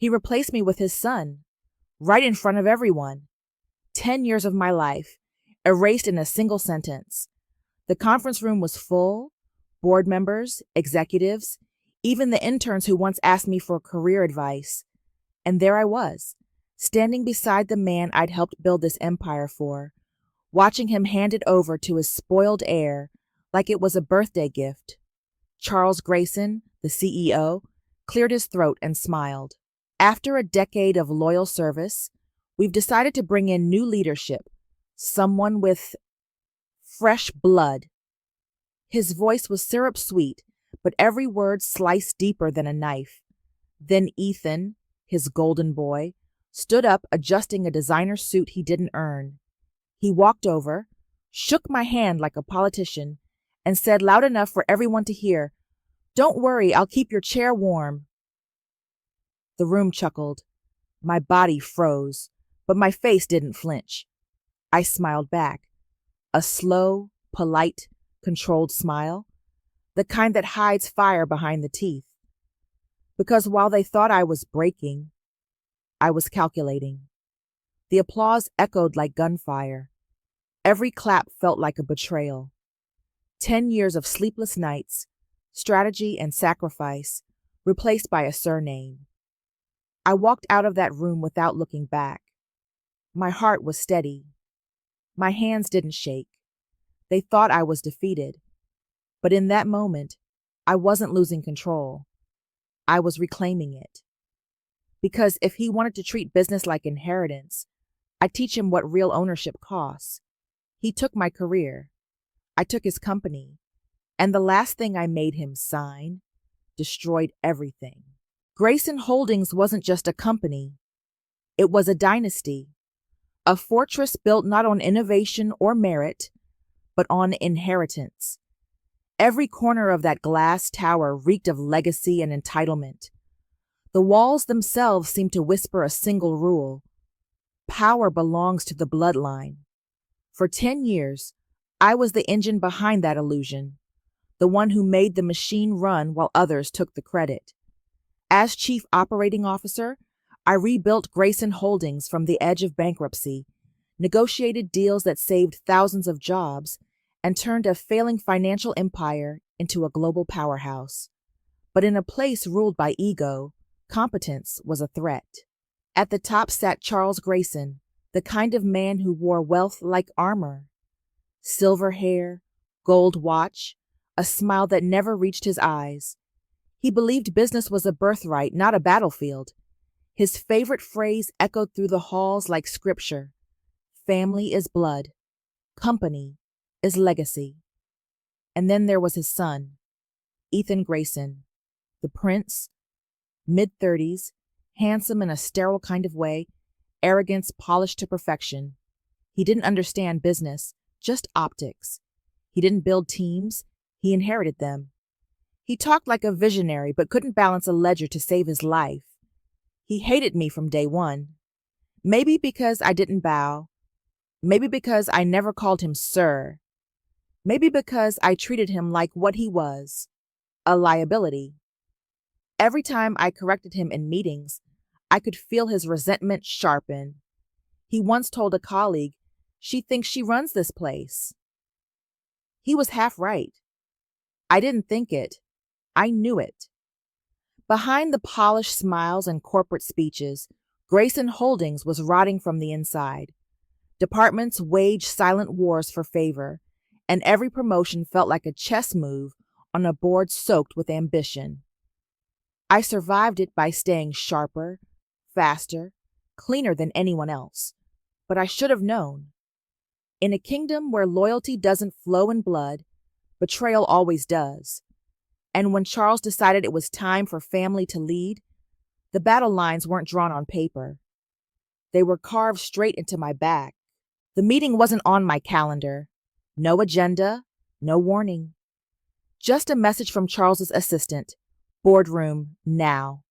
He replaced me with his son, right in front of everyone. 10 years of my life, erased in a single sentence. The conference room was full, board members, executives, even the interns who once asked me for career advice. And there I was, standing beside the man I'd helped build this empire for, watching him hand it over to his spoiled heir like it was a birthday gift. Charles Grayson, the CEO, cleared his throat and smiled. After a decade of loyal service, we've decided to bring in new leadership, someone with fresh blood. His voice was syrup sweet, but every word sliced deeper than a knife. Then Ethan, his golden boy, stood up, adjusting a designer suit he didn't earn. He walked over, shook my hand like a politician, and said loud enough for everyone to hear, "Don't worry, I'll keep your chair warm." The room chuckled. My body froze, but my face didn't flinch. I smiled back, a slow, polite, controlled smile, the kind that hides fire behind the teeth. Because while they thought I was breaking, I was calculating. The applause echoed like gunfire. Every clap felt like a betrayal. 10 years of sleepless nights, strategy and sacrifice, replaced by a surname. I walked out of that room without looking back. My heart was steady. My hands didn't shake. They thought I was defeated. But in that moment, I wasn't losing control. I was reclaiming it. Because if he wanted to treat business like inheritance, I'd teach him what real ownership costs. He took my career. I took his company. And the last thing I made him sign destroyed everything. Grayson Holdings wasn't just a company. It was a dynasty. A fortress built not on innovation or merit, but on inheritance. Every corner of that glass tower reeked of legacy and entitlement. The walls themselves seemed to whisper a single rule. Power belongs to the bloodline. For 10 years, I was the engine behind that illusion, the one who made the machine run while others took the credit. As chief operating officer, I rebuilt Grayson Holdings from the edge of bankruptcy, negotiated deals that saved thousands of jobs, and turned a failing financial empire into a global powerhouse. But in a place ruled by ego, competence was a threat. At the top sat Charles Grayson, the kind of man who wore wealth like armor. Silver hair, gold watch, a smile that never reached his eyes. He believed business was a birthright, not a battlefield. His favorite phrase echoed through the halls like scripture. Family is blood. Company is legacy. And then there was his son, Ethan Grayson, the prince, mid-30s, handsome in a sterile kind of way, arrogance polished to perfection. He didn't understand business, just optics. He didn't build teams, he inherited them. He talked like a visionary but couldn't balance a ledger to save his life. He hated me from day one. Maybe because I didn't bow. Maybe because I never called him sir. Maybe because I treated him like what he was, a liability. Every time I corrected him in meetings, I could feel his resentment sharpen. He once told a colleague, "She thinks she runs this place." He was half right. I didn't think it. I knew it. Behind the polished smiles and corporate speeches, Grayson Holdings was rotting from the inside. Departments waged silent wars for favor, and every promotion felt like a chess move on a board soaked with ambition. I survived it by staying sharper, faster, cleaner than anyone else. But I should have known. In a kingdom where loyalty doesn't flow in blood, betrayal always does. And when Charles decided it was time for family to lead, the battle lines weren't drawn on paper. They were carved straight into my back. The meeting wasn't on my calendar. No agenda, no warning. Just a message from Charles's assistant, "Boardroom, now."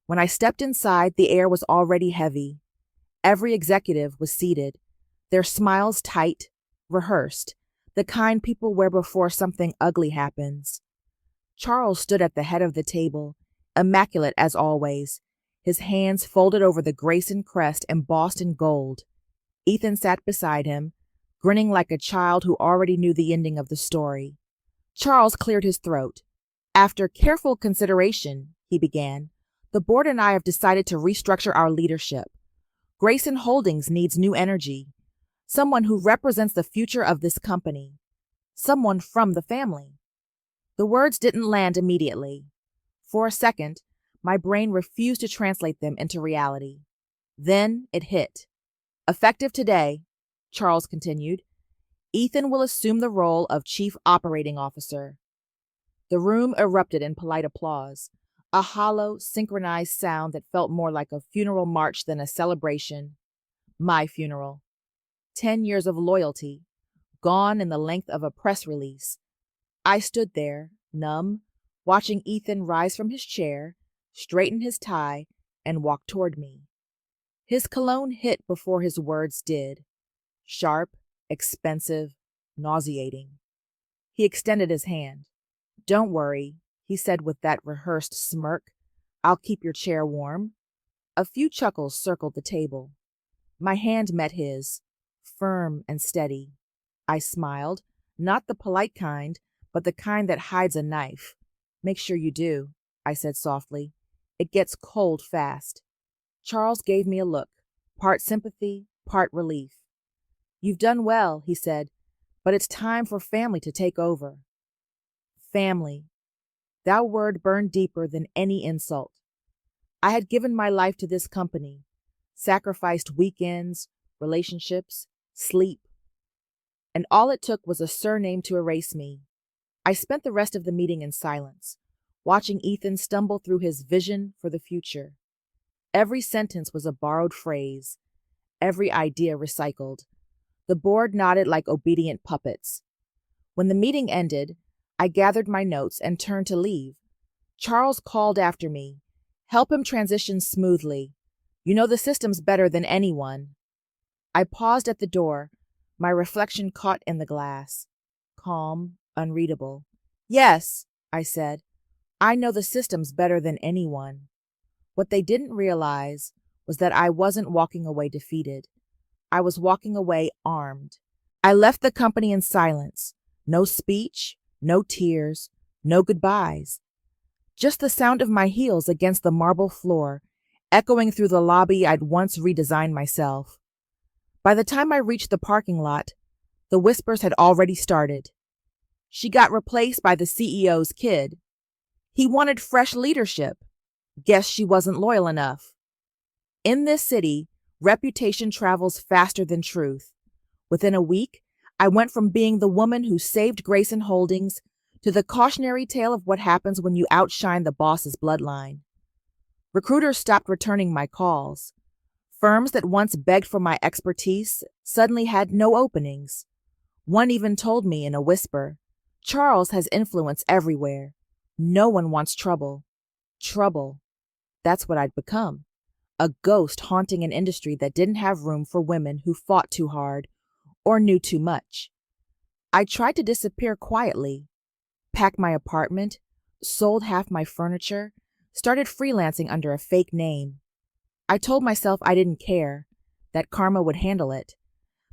When I stepped inside, the air was already heavy. Every executive was seated, their smiles tight, rehearsed, the kind people wear before something ugly happens. Charles stood at the head of the table, immaculate as always, his hands folded over the Grayson crest embossed in gold. Ethan sat beside him, grinning like a child who already knew the ending of the story. Charles cleared his throat. After careful consideration, he began, the board and I have decided to restructure our leadership. Grayson Holdings needs new energy, someone who represents the future of this company, someone from the family. The words didn't land immediately. For a second, my brain refused to translate them into reality. Then it hit. Effective today, Charles continued, Ethan will assume the role of Chief Operating Officer. The room erupted in polite applause, a hollow, synchronized sound that felt more like a funeral march than a celebration. My funeral. 10 years of loyalty, gone in the length of a press release. I stood there, numb, watching Ethan rise from his chair, straighten his tie, and walk toward me. His cologne hit before his words did. Sharp, expensive, nauseating. He extended his hand. Don't worry, he said with that rehearsed smirk. I'll keep your chair warm. A few chuckles circled the table. My hand met his, firm and steady. I smiled, not the polite kind, but the kind that hides a knife. Make sure you do, I said softly. It gets cold fast. Charles gave me a look, part sympathy, part relief. You've done well, he said, but it's time for family to take over. Family. That word burned deeper than any insult. I had given my life to this company, sacrificed weekends, relationships, sleep. And all it took was a surname to erase me. I spent the rest of the meeting in silence, watching Ethan stumble through his vision for the future. Every sentence was a borrowed phrase, every idea recycled. The board nodded like obedient puppets. When the meeting ended, I gathered my notes and turned to leave. Charles called after me. Help him transition smoothly. You know the systems better than anyone. I paused at the door, my reflection caught in the glass. Calm, unreadable. Yes, I said. I know the systems better than anyone. What they didn't realize was that I wasn't walking away defeated. I was walking away armed. I left the company in silence. No speech, no tears, no goodbyes. Just the sound of my heels against the marble floor, echoing through the lobby I'd once redesigned myself. By the time I reached the parking lot, the whispers had already started. She got replaced by the CEO's kid. He wanted fresh leadership. Guess she wasn't loyal enough. In this city, reputation travels faster than truth. Within a week, I went from being the woman who saved Grayson Holdings to the cautionary tale of what happens when you outshine the boss's bloodline. Recruiters stopped returning my calls. Firms that once begged for my expertise suddenly had no openings. One even told me in a whisper, Charles has influence everywhere. No one wants trouble. Trouble. That's what I'd become. A ghost haunting an industry that didn't have room for women who fought too hard or knew too much. I tried to disappear quietly, packed my apartment, sold half my furniture, started freelancing under a fake name. I told myself I didn't care, that karma would handle it.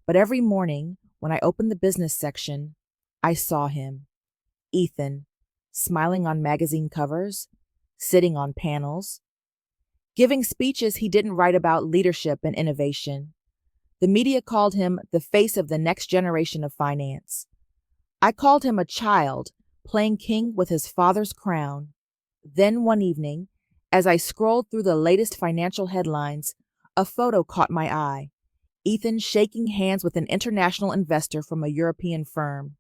But every morning, when I opened the business section, I saw him, Ethan, smiling on magazine covers, sitting on panels, giving speeches he didn't write about leadership and innovation. The media called him the face of the next generation of finance. I called him a child, playing king with his father's crown. Then one evening, as I scrolled through the latest financial headlines, a photo caught my eye. Ethan shaking hands with an international investor from a European firm.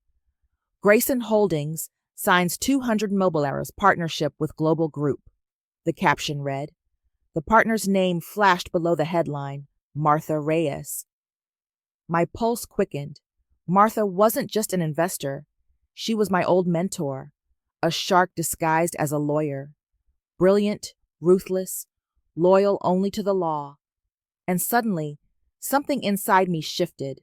Grayson Holdings signs 200 mobile hours partnership with Global Group. The caption read. The partner's name flashed below the headline, Martha Reyes. My pulse quickened. Martha wasn't just an investor. She was my old mentor, a shark disguised as a lawyer. Brilliant, ruthless, loyal only to the law. And suddenly, something inside me shifted.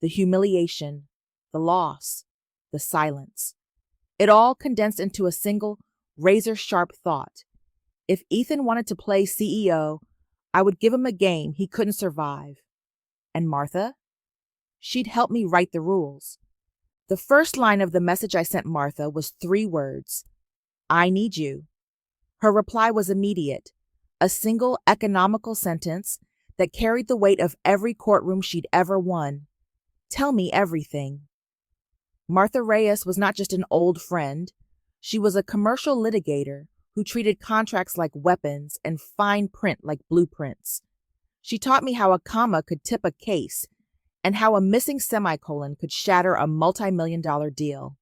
The humiliation, the loss, the silence. It all condensed into a single, razor-sharp thought. If Ethan wanted to play CEO, I would give him a game he couldn't survive. And Martha? She'd help me write the rules. The first line of the message I sent Martha was 3 words: I need you. Her reply was immediate, a single economical sentence that carried the weight of every courtroom she'd ever won. Tell me everything. Martha Reyes was not just an old friend. She was a commercial litigator who treated contracts like weapons and fine print like blueprints. She taught me how a comma could tip a case and how a missing semicolon could shatter a multi-million-dollar deal.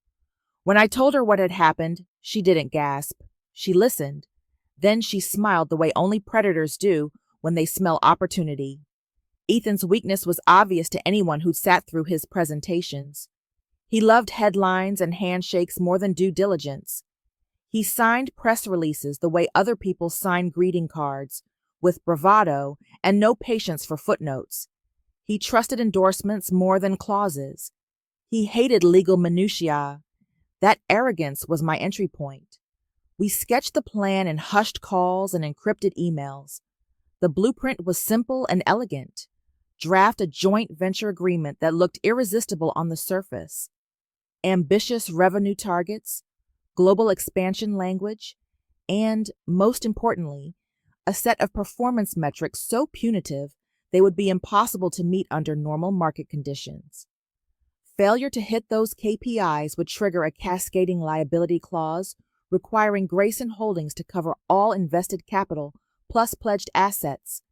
When I told her what had happened, she didn't gasp. She listened. Then she smiled the way only predators do when they smell opportunity. Ethan's weakness was obvious to anyone who'd sat through his presentations. He loved headlines and handshakes more than due diligence. He signed press releases the way other people sign greeting cards, with bravado and no patience for footnotes. He trusted endorsements more than clauses. He hated legal minutiae. That arrogance was my entry point. We sketched the plan in hushed calls and encrypted emails. The blueprint was simple and elegant. Draft a joint venture agreement that looked irresistible on the surface. Ambitious revenue targets, global expansion language, and, most importantly, a set of performance metrics so punitive they would be impossible to meet under normal market conditions. Failure to hit those KPIs would trigger a cascading liability clause requiring Grayson Holdings to cover all invested capital plus pledged assets.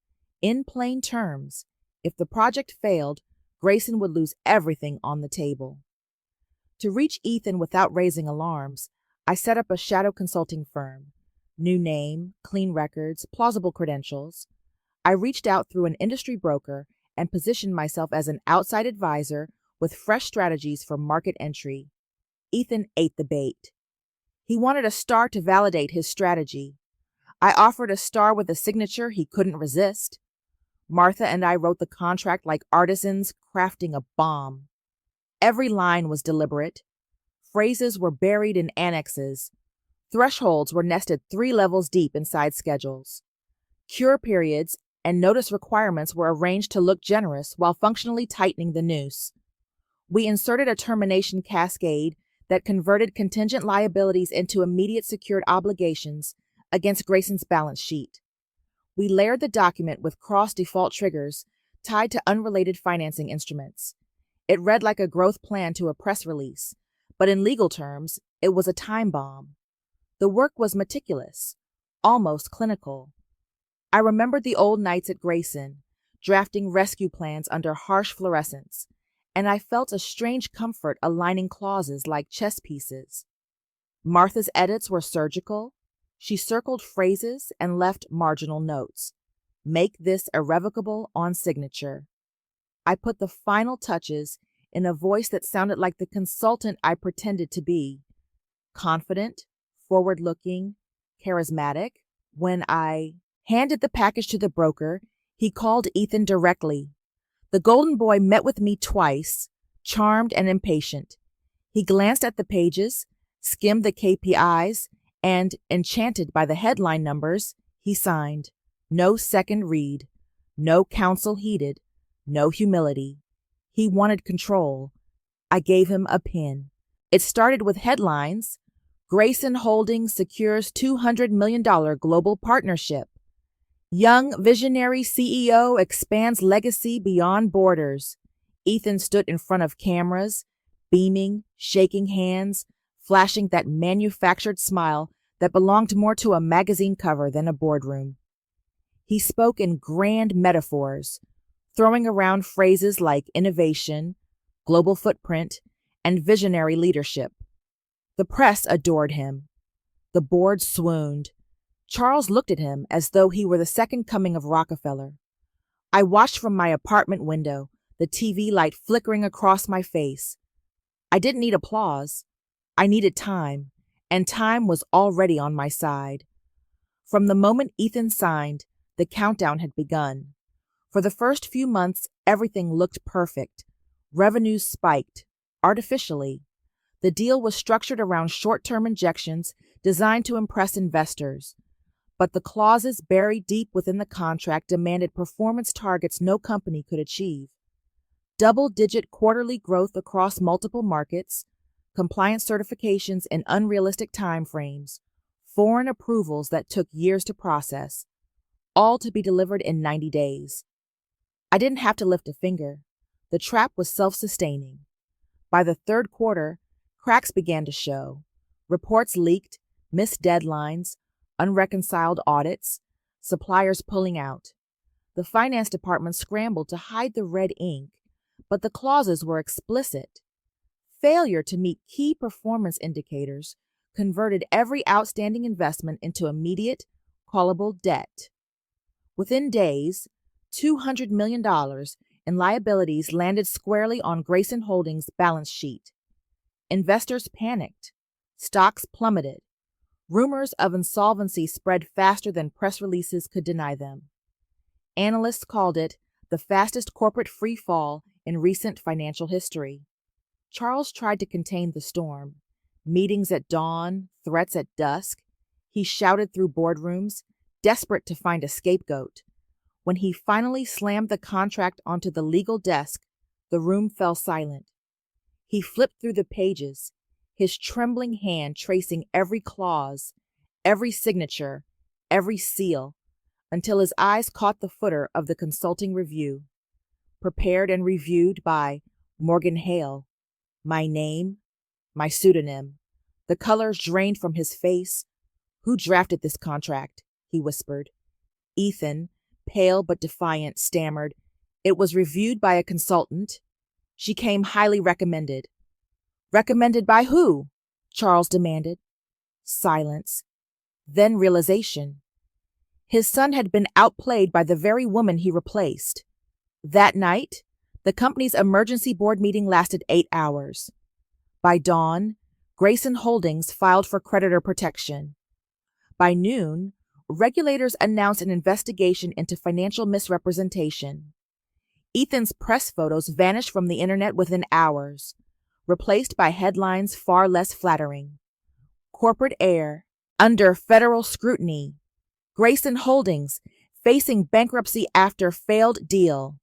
In plain terms, if the project failed, Grayson would lose everything on the table. To reach Ethan without raising alarms, I set up a shadow consulting firm. New name, clean records, plausible credentials. I reached out through an industry broker and positioned myself as an outside advisor with fresh strategies for market entry. Ethan ate the bait. He wanted a star to validate his strategy. I offered a star with a signature he couldn't resist. Martha and I wrote the contract like artisans crafting a bomb. Every line was deliberate. Phrases were buried in annexes. Thresholds were nested 3 levels deep inside schedules. Cure periods and notice requirements were arranged to look generous while functionally tightening the noose. We inserted a termination cascade that converted contingent liabilities into immediate secured obligations against Grayson's balance sheet. We layered the document with cross-default triggers tied to unrelated financing instruments. It read like a growth plan to a press release, but in legal terms, it was a time bomb. The work was meticulous, almost clinical. I remembered the old nights at Grayson, drafting rescue plans under harsh fluorescence, and I felt a strange comfort aligning clauses like chess pieces. Martha's edits were surgical. She circled phrases and left marginal notes. Make this irrevocable on signature. I put the final touches in a voice that sounded like the consultant I pretended to be. Confident, forward-looking, charismatic. When I handed the package to the broker, he called Ethan directly. The golden boy met with me twice, charmed and impatient. He glanced at the pages, skimmed the KPIs, and, enchanted by the headline numbers, he signed. No second read, no counsel heeded, no humility. He wanted control. I gave him a pin. It started with headlines. Grayson Holdings secures $200 million global partnership. Young visionary CEO expands legacy beyond borders. Ethan stood in front of cameras, beaming, shaking hands, flashing that manufactured smile that belonged more to a magazine cover than a boardroom. He spoke in grand metaphors, throwing around phrases like innovation, global footprint, and visionary leadership. The press adored him. The board swooned. Charles looked at him as though he were the second coming of Rockefeller. I watched from my apartment window, the TV light flickering across my face. I didn't need applause. I needed time, and time was already on my side. From the moment Ethan signed, the countdown had begun. For the first few months, everything looked perfect. Revenues spiked, artificially. The deal was structured around short-term injections designed to impress investors. But the clauses buried deep within the contract demanded performance targets no company could achieve. Double-digit quarterly growth across multiple markets, compliance certifications in unrealistic timeframes, foreign approvals that took years to process, all to be delivered in 90 days. I didn't have to lift a finger. The trap was self-sustaining. By the third quarter, cracks began to show. Reports leaked, missed deadlines, unreconciled audits, suppliers pulling out. The finance department scrambled to hide the red ink, but the clauses were explicit. Failure to meet key performance indicators converted every outstanding investment into immediate, callable debt. Within days, $200 million in liabilities landed squarely on Grayson Holdings' balance sheet. Investors panicked. Stocks plummeted. Rumors of insolvency spread faster than press releases could deny them. Analysts called it the fastest corporate free fall in recent financial history. Charles tried to contain the storm. Meetings at dawn, threats at dusk. He shouted through boardrooms, desperate to find a scapegoat. When he finally slammed the contract onto the legal desk, the room fell silent. He flipped through the pages, his trembling hand tracing every clause, every signature, every seal, until his eyes caught the footer of the consulting review. Prepared and reviewed by Morgan Hale. My name, my pseudonym. The colors drained from his face. Who drafted this contract? He whispered. Ethan, pale but defiant, stammered. It was reviewed by a consultant. She came highly recommended. Recommended by who? Charles demanded. Silence. Then realization. His son had been outplayed by the very woman he replaced. That night, the company's emergency board meeting lasted 8 hours. By dawn, Grayson Holdings filed for creditor protection. By noon, regulators announced an investigation into financial misrepresentation. Ethan's press photos vanished from the internet within hours, replaced by headlines far less flattering. Corporate heir, under federal scrutiny. Grayson Holdings, facing bankruptcy after failed deal.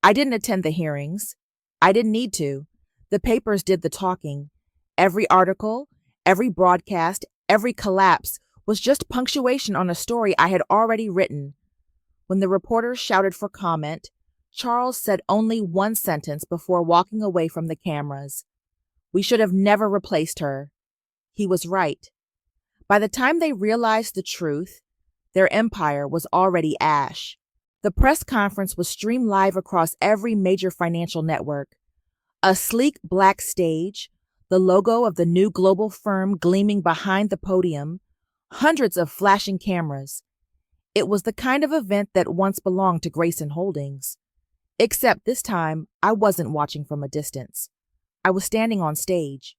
I didn't attend the hearings. I didn't need to. The papers did the talking. Every article, every broadcast, every collapse was just punctuation on a story I had already written. When the reporters shouted for comment, Charles said only one sentence before walking away from the cameras. We should have never replaced her. He was right. By the time they realized the truth, their empire was already ash. The press conference was streamed live across every major financial network. A sleek black stage, the logo of the new global firm gleaming behind the podium, hundreds of flashing cameras. It was the kind of event that once belonged to Grayson Holdings. Except this time, I wasn't watching from a distance. I was standing on stage.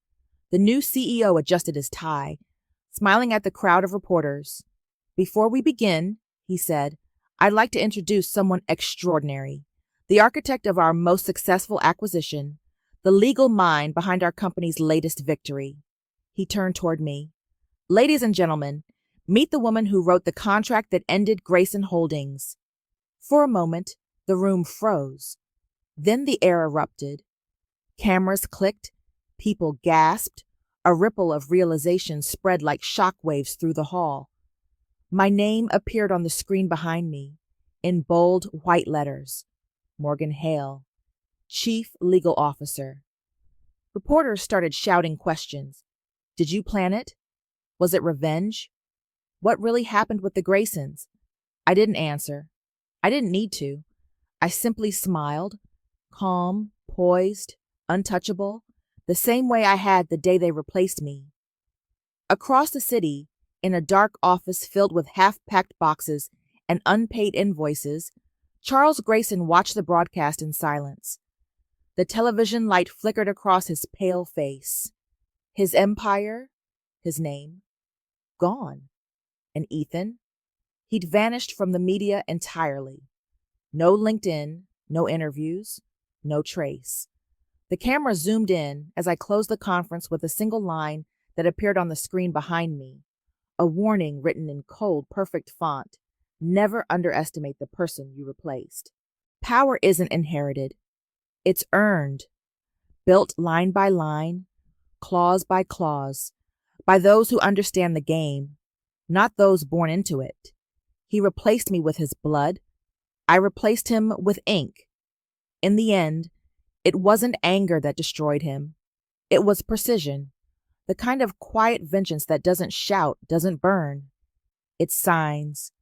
The new CEO adjusted his tie, smiling at the crowd of reporters. Before we begin, he said, I'd like to introduce someone extraordinary, the architect of our most successful acquisition, the legal mind behind our company's latest victory. He turned toward me. Ladies and gentlemen, meet the woman who wrote the contract that ended Grayson Holdings. For a moment, the room froze. Then the air erupted. Cameras clicked, people gasped, a ripple of realization spread like shockwaves through the hall. My name appeared on the screen behind me, in bold white letters. Morgan Hale, Chief Legal Officer. Reporters started shouting questions. Did you plan it? Was it revenge? What really happened with the Graysons? I didn't answer. I didn't need to. I simply smiled, calm, poised, untouchable, the same way I had the day they replaced me. Across the city, in a dark office filled with half-packed boxes and unpaid invoices, Charles Grayson watched the broadcast in silence. The television light flickered across his pale face. His empire, his name, gone. And Ethan? He'd vanished from the media entirely. No LinkedIn, no interviews, no trace. The camera zoomed in as I closed the conference with a single line that appeared on the screen behind me. a warning written in cold, perfect font. Never underestimate the person you replaced. Power isn't inherited. It's earned, built line by line, clause by clause, by those who understand the game, not those born into it. He replaced me with his blood. I replaced him with ink. In the end, it wasn't anger that destroyed him. It was precision, the kind of quiet vengeance that doesn't shout, doesn't burn. It signs.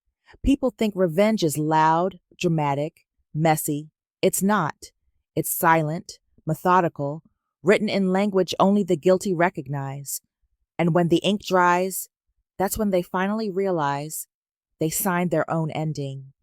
People think revenge is loud, dramatic, messy. It's not. It's silent, methodical, written in language only the guilty recognize. And when the ink dries, that's when they finally realize they signed their own ending.